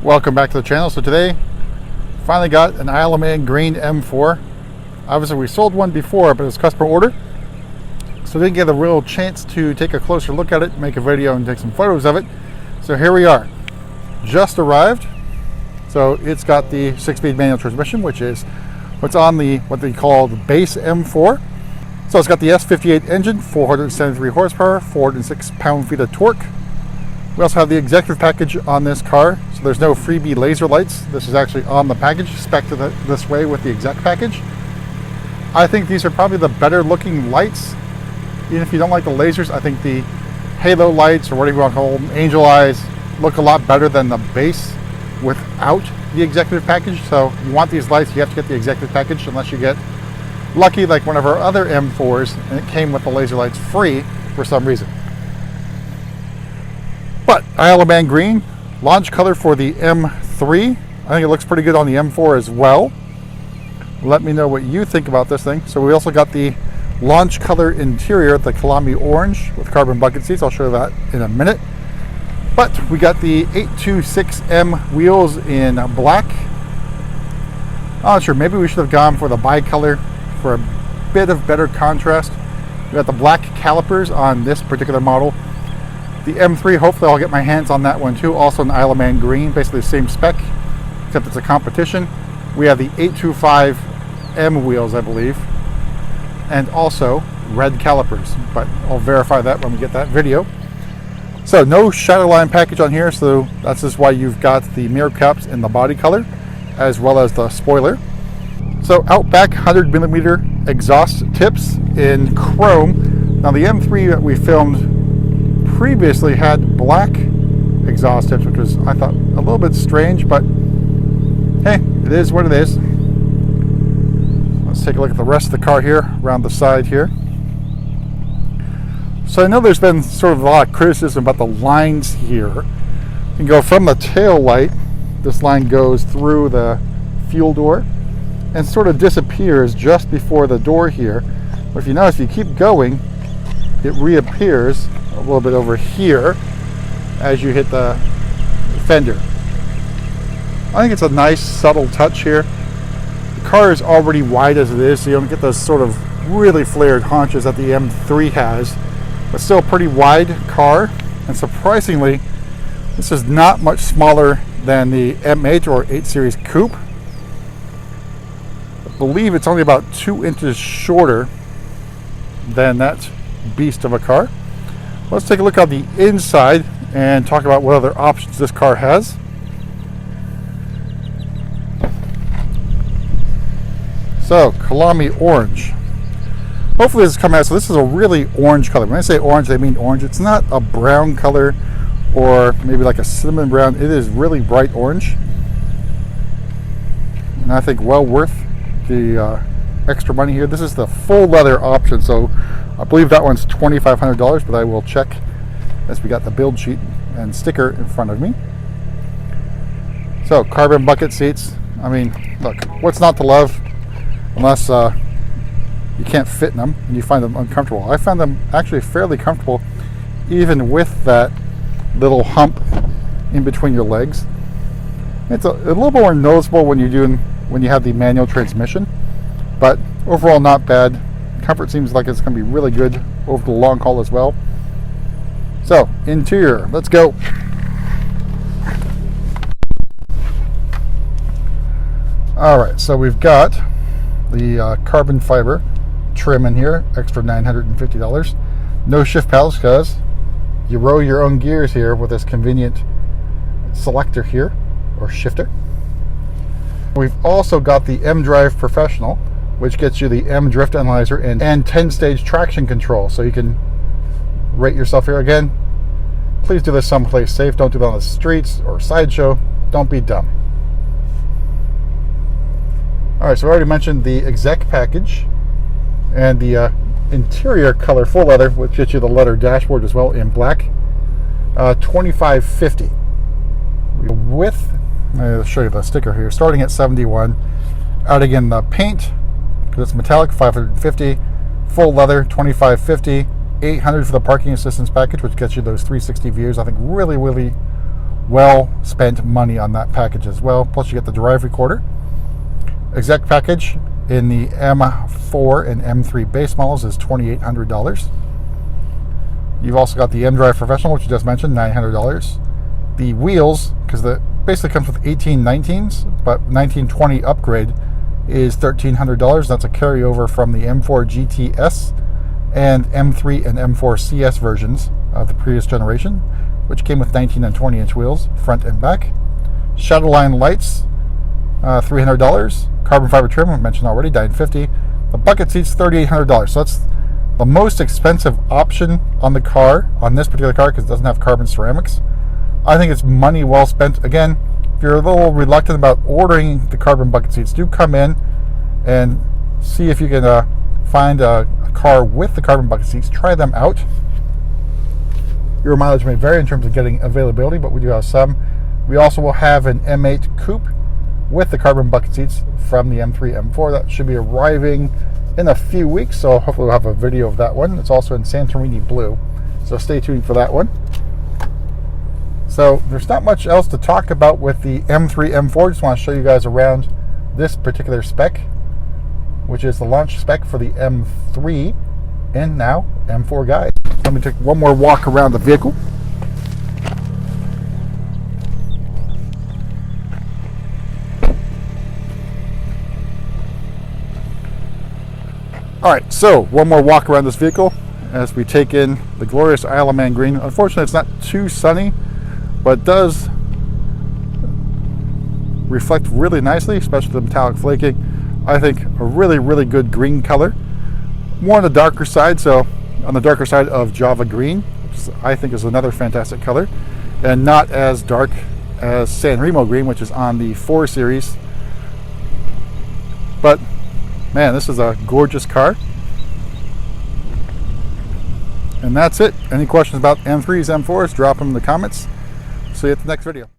Welcome back to the channel. So today, finally got an Isle of Man green M4. Obviously we sold one before, but it's customer order, so didn't get a real chance to take a closer look at it, make a video and take some photos of it. So here we are, just arrived. So it's got the 6-speed manual transmission, which is what's on the what they call the base M4. So it's got the S58 engine, 473 horsepower, 406 pound-feet of torque. We also have the executive package on this car, so there's no freebie laser lights. This is actually on the package, spec'd this way with the exec package. I think these are probably the better looking lights. Even if you don't like the lasers, I think the halo lights, or whatever you want to call them, angel eyes, look a lot better than the base without the executive package. So you want these lights, you have to get the executive package, unless you get lucky like one of our other M4s and it came with the laser lights free for some reason. But Isle of Man green, launch color for the M3. I think it looks pretty good on the M4 as well. Let me know what you think about this thing. So we also got the launch color interior, the Kaylami Orange with carbon bucket seats. I'll show you that in a minute. But we got the 826M wheels in black. I'm not sure, maybe we should have gone for the bicolor for a bit of better contrast. We got the black calipers on this particular model. The M3, hopefully I'll get my hands on that one too. Also an Isle of Man green, basically the same spec, except it's a competition. We have the 825M wheels, I believe, and also red calipers, but I'll verify that when we get that video. So no Shadowline package on here, so that's just why you've got the mirror caps in the body color, as well as the spoiler. So Outback 100mm exhaust tips in chrome. Now the M3 that we filmed previously had black exhaust tips, which was, I thought, a little bit strange, but hey, it is what it is. Let's take a look at the rest of the car here, around the side here. So I know there's been sort of a lot of criticism about the lines here. You can go from the tail light, this line goes through the fuel door and sort of disappears just before the door here. But if you notice, if you keep going, it reappears a little bit over here as you hit the fender. I think it's a nice subtle touch here. The car is already wide as it is, so you don't get those sort of really flared haunches that the M3 has, but still a pretty wide car. And surprisingly, this is not much smaller than the M8 or 8 Series Coupe. I believe it's only about 2 inches shorter than that beast of a car. Let's take a look on the inside and talk about what other options this car has. So, Kaylami Orange. Hopefully this is coming out. So this is a really orange color. When I say orange, I mean orange. It's not a brown color or maybe like a cinnamon brown. It is really bright orange. And I think well worth the extra money here. This is the full leather option, so I believe that one's $2,500, but I will check as we got the build sheet and sticker in front of me. So carbon bucket seats. I mean, look, what's not to love, unless you can't fit in them and you find them uncomfortable. I found them actually fairly comfortable, even with that little hump in between your legs. It's a little more noticeable when you have the manual transmission, but overall not bad. Comfort seems like it's going to be really good over the long haul as well. So interior, let's go. All right, so we've got the carbon fiber trim in here, extra $950. No shift paddles, because you row your own gears here with this convenient selector here, or shifter. We've also got the M-Drive Professional, which gets you the M Drift Analyzer and 10-stage traction control, so you can rate yourself here. Again, please do this someplace safe. Don't do that on the streets or sideshow. Don't be dumb. All right, so I already mentioned the exec package and the interior color full leather, which gets you the leather dashboard as well in black. $2,550. With, I'll show you the sticker here, starting at $71. Adding in the paint, because it's metallic, $550. Full leather, $2,550. $800 for the parking assistance package, which gets you those 360 views. I think really well spent money on that package as well. Plus you get the drive recorder. Exec package in the M4 and M3 base models is $2,800. You've also got the M-Drive Professional, which you just mentioned, $900. The wheels, because it basically comes with 1819s, but 1920 upgrade is $1,300. That's a carryover from the M4 GTS and M3 and M4 CS versions of the previous generation, which came with 19 and 20 inch wheels, front and back. Shadowline lights, $300. Carbon fiber trim, I mentioned already, $950. The bucket seats, $3,800. So that's the most expensive option on the car, on this particular car, because it doesn't have carbon ceramics. I think it's money well spent. Again, if you're a little reluctant about ordering the carbon bucket seats, do come in and see if you can find a car with the carbon bucket seats. Try them out. Your mileage may vary in terms of getting availability, but we do have some. We also will have an M8 Coupe with the carbon bucket seats from the M3, M4. That should be arriving in a few weeks, so hopefully we'll have a video of that one. It's also in Santorini Blue, so stay tuned for that one. So there's not much else to talk about with the M3, M4. Just want to show you guys around this particular spec, which is the launch spec for the M3 and now M4 guide. Let me take one more walk around the vehicle. Alright, so one more walk around this vehicle as we take in the glorious Isle of Man green. Unfortunately, it's not too sunny, but it does reflect really nicely, especially the metallic flaking. I think a really, really good green color. More on the darker side, so on the darker side of Java green, which I think is another fantastic color, and not as dark as San Remo green, which is on the 4 Series. But man, this is a gorgeous car. And that's it. Any questions about M3s, M4s, drop them in the comments. See you at the next video.